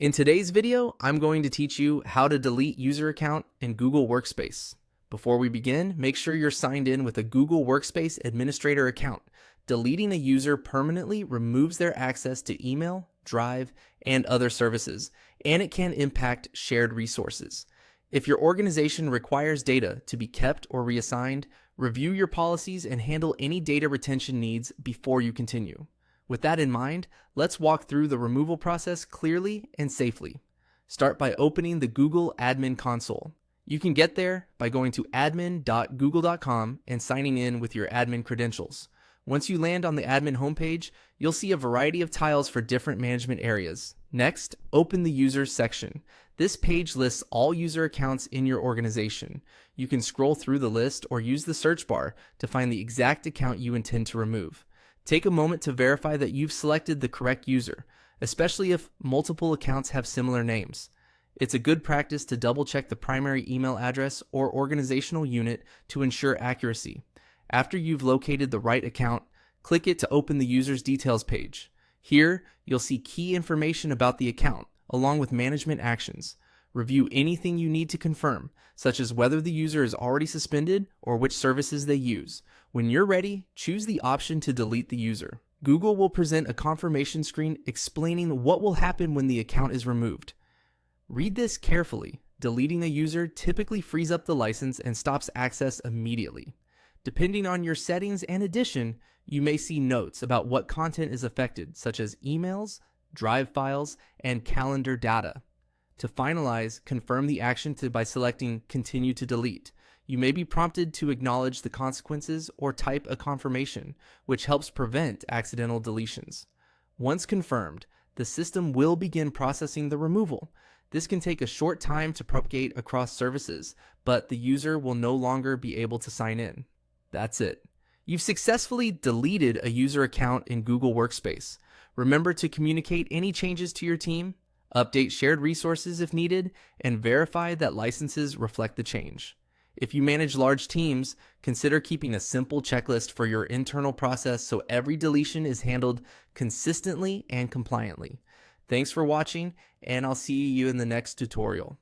In today's video, I'm going to teach you how to delete user account in Google Workspace. Before we begin, make sure you're signed in with a Google Workspace administrator account. Deleting a user permanently removes their access to email, Drive, and other services, and it can impact shared resources. If your organization requires data to be kept or reassigned, review your policies and handle any data retention needs before you continue. With that in mind, let's walk through the removal process clearly and safely. Start by opening the Google Admin Console. You can get there by going to admin.google.com and signing in with your admin credentials. Once you land on the admin homepage, you'll see a variety of tiles for different management areas. Next, open the Users section. This page lists all user accounts in your organization. You can scroll through the list or use the search bar to find the exact account you intend to remove. Take a moment to verify that you've selected the correct user, especially if multiple accounts have similar names. It's a good practice to double-check the primary email address or organizational unit to ensure accuracy. After you've located the right account, click it to open the user's details page. Here, you'll see key information about the account, along with management actions. Review anything you need to confirm, such as whether the user is already suspended or which services they use. When you're ready, choose the option to delete the user. Google will present a confirmation screen explaining what will happen when the account is removed. Read this carefully. Deleting a user typically frees up the license and stops access immediately. Depending on your settings and addition, you may see notes about what content is affected, such as emails, Drive files, and calendar data. To finalize, confirm the action by selecting Continue to Delete. You may be prompted to acknowledge the consequences or type a confirmation, which helps prevent accidental deletions. Once confirmed, the system will begin processing the removal. This can take a short time to propagate across services, but the user will no longer be able to sign in. That's it. You've successfully deleted a user account in Google Workspace. Remember to communicate any changes to your team, update shared resources if needed, and verify that licenses reflect the change. If you manage large teams, consider keeping a simple checklist for your internal process so every deletion is handled consistently and compliantly. Thanks for watching, and I'll see you in the next tutorial.